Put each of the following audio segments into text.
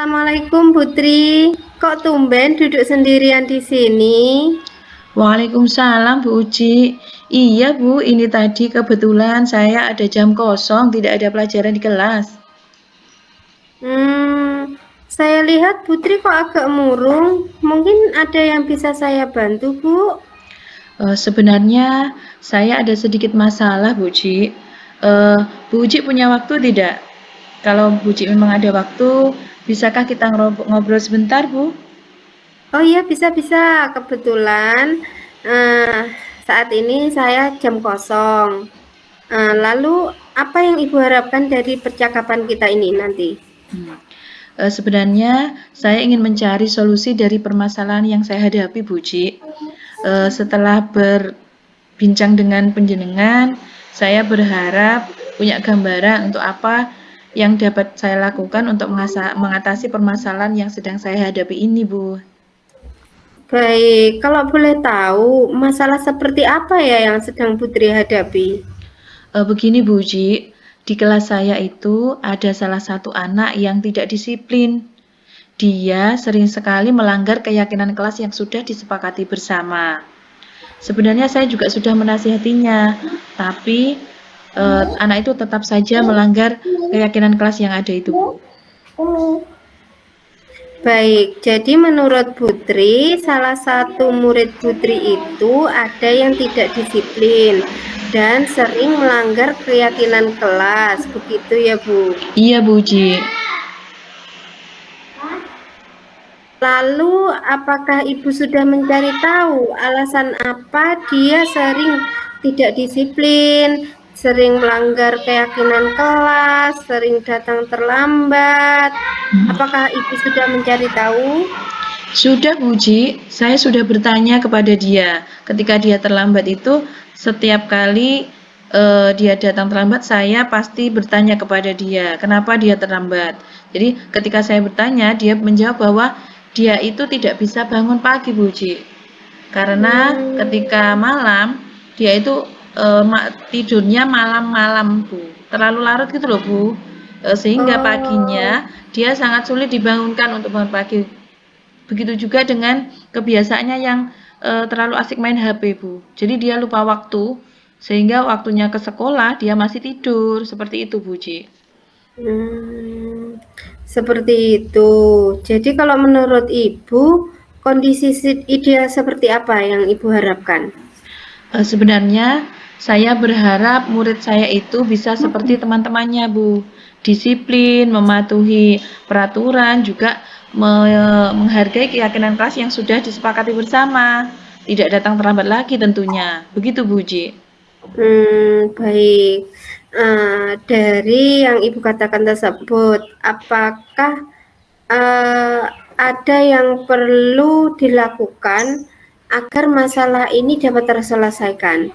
Assalamualaikum Putri. Kok tumben duduk sendirian di sini? Waalaikumsalam Bu Uci. Iya Bu, ini tadi kebetulan saya ada jam kosong, tidak ada pelajaran di kelas. Saya lihat Putri kok agak murung. Mungkin ada yang bisa saya bantu, Bu? Sebenarnya saya ada sedikit masalah Bu Uci. Bu Uci punya waktu tidak? Kalau Bu Uci memang ada waktu, bisakah kita ngobrol sebentar Bu? Oh iya, bisa-bisa. Kebetulan eh, saat ini saya jam kosong. Lalu apa yang Ibu harapkan dari percakapan kita ini nanti? Sebenarnya saya ingin mencari solusi dari permasalahan yang saya hadapi Bu Uci. Setelah berbincang dengan penjenengan, saya berharap punya gambaran untuk apa yang dapat saya lakukan untuk mengatasi permasalahan yang sedang saya hadapi ini, Bu. Baik, kalau boleh tahu masalah seperti apa ya yang sedang Putri hadapi? Begini Bu Uji, di kelas saya itu ada salah satu anak yang tidak disiplin. Dia sering sekali melanggar keyakinan kelas yang sudah disepakati bersama. Sebenarnya saya juga sudah menasihatinya, tapi anak itu tetap saja melanggar keyakinan kelas yang ada itu, Bu. Baik, jadi menurut Putri, salah satu murid Putri itu ada yang tidak disiplin dan sering melanggar keyakinan kelas, begitu ya, Bu? Iya, Bu Uji. Lalu, apakah Ibu sudah mencari tahu alasan apa dia sering tidak disiplin, sering melanggar keyakinan kelas, sering datang terlambat? Apakah Ibu sudah mencari tahu? Sudah, Bu Uji, saya sudah bertanya kepada dia. Ketika dia terlambat itu, setiap kali dia datang terlambat, saya pasti bertanya kepada dia, kenapa dia terlambat. Jadi, ketika saya bertanya, dia menjawab bahwa dia itu tidak bisa bangun pagi, Bu Uji. Karena ketika malam, dia itu tidurnya malam-malam, Bu. Terlalu larut gitu loh, Bu. Sehingga paginya Oh, dia sangat sulit dibangunkan untuk bangun pagi. Begitu juga dengan kebiasaannya yang terlalu asik main HP, Bu. Jadi dia lupa waktu, sehingga waktunya ke sekolah dia masih tidur. Seperti itu, Bu Ji. hmm, seperti itu. Jadi kalau menurut Ibu, kondisi ideal seperti apa yang Ibu harapkan? Sebenarnya saya berharap murid saya itu bisa seperti teman-temannya, Bu. Disiplin, mematuhi peraturan, juga menghargai keyakinan kelas yang sudah disepakati bersama. Tidak datang terlambat lagi tentunya. Begitu, Bu Ji. Baik. Dari yang Ibu katakan tersebut, apakah ada yang perlu dilakukan agar masalah ini dapat terselesaikan?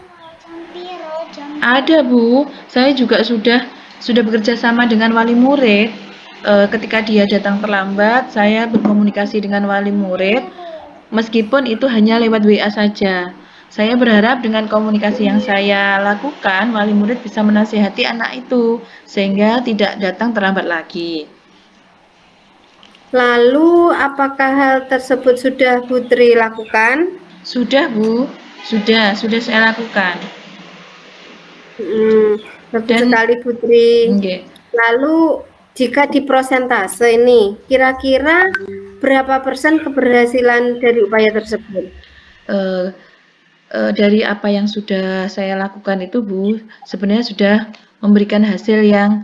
Ada Bu, saya juga sudah bekerja sama dengan wali murid. Ketika dia datang terlambat, saya berkomunikasi dengan wali murid, meskipun itu hanya lewat WA saja. Saya berharap dengan komunikasi yang saya lakukan, wali murid bisa menasihati anak itu, sehingga tidak datang terlambat lagi. Lalu, apakah hal tersebut sudah Putri lakukan? Sudah Bu, sudah saya lakukan. Hmm, bagus Dan, sekali Putri. okay. Lalu, jika di prosentase ini, kira-kira berapa persen keberhasilan dari upaya tersebut? uh, dari apa yang sudah saya lakukan itu Bu, sebenarnya sudah memberikan hasil yang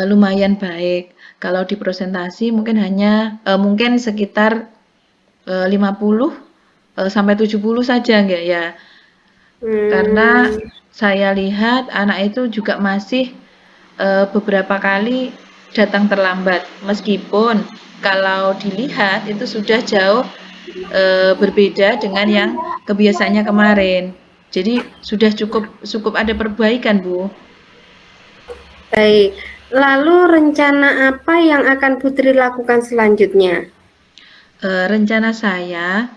lumayan baik. Kalau di presentasi mungkin hanya mungkin sekitar 50 sampai 70 saja enggak ya. Karena Hmm, saya lihat anak itu juga masih beberapa kali datang terlambat. Meskipun kalau dilihat itu sudah jauh berbeda dengan yang kebiasaannya kemarin. Jadi sudah cukup cukup ada perbaikan, Bu. baik. Lalu rencana apa yang akan Putri lakukan selanjutnya? Rencana saya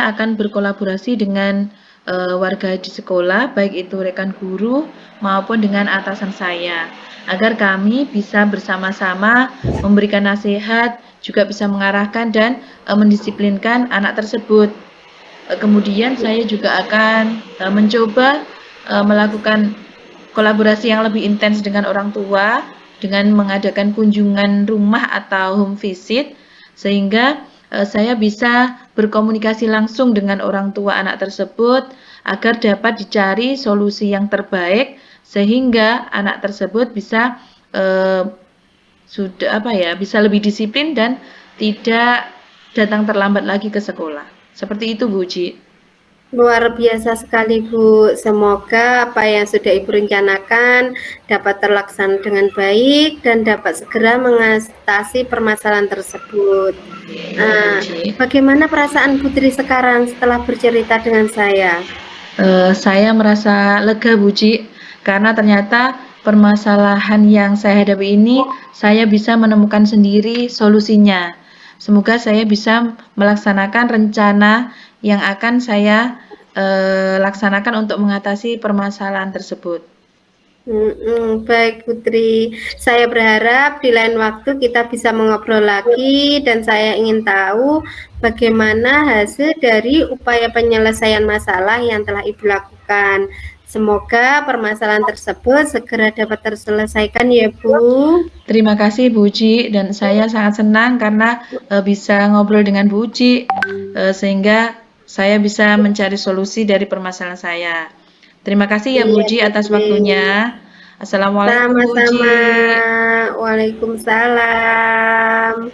akan berkolaborasi dengan warga di sekolah, baik itu rekan guru maupun dengan atasan saya, agar kami bisa bersama-sama memberikan nasihat, juga bisa mengarahkan dan mendisiplinkan anak tersebut. Kemudian saya juga akan mencoba melakukan kolaborasi yang lebih intens dengan orang tua dengan mengadakan kunjungan rumah atau home visit sehingga saya bisa berkomunikasi langsung dengan orang tua anak tersebut agar dapat dicari solusi yang terbaik sehingga anak tersebut bisa eh, bisa lebih disiplin dan tidak datang terlambat lagi ke sekolah. Seperti itu, Bu Uci. Luar biasa sekali, Bu. Semoga apa yang sudah Ibu rencanakan dapat terlaksana dengan baik dan dapat segera mengatasi permasalahan tersebut. Nah, bagaimana perasaan Putri sekarang setelah bercerita dengan saya? Saya merasa lega, Bu Ci, karena ternyata permasalahan yang saya hadapi ini saya bisa menemukan sendiri solusinya. Semoga saya bisa melaksanakan rencana yang akan saya laksanakan untuk mengatasi permasalahan tersebut. Baik Putri, saya berharap di lain waktu kita bisa mengobrol lagi dan saya ingin tahu bagaimana hasil dari upaya penyelesaian masalah yang telah Ibu lakukan. Semoga permasalahan tersebut segera dapat terselesaikan ya Bu. Terima kasih Bu Uci, dan saya sangat senang karena bisa ngobrol dengan Bu Uci sehingga saya bisa mencari solusi dari permasalahan saya. Terima kasih ya Bu Iya, Uci atas Putri. waktunya. Assalamualaikum Bu Uci. Sama-sama. Waalaikumsalam.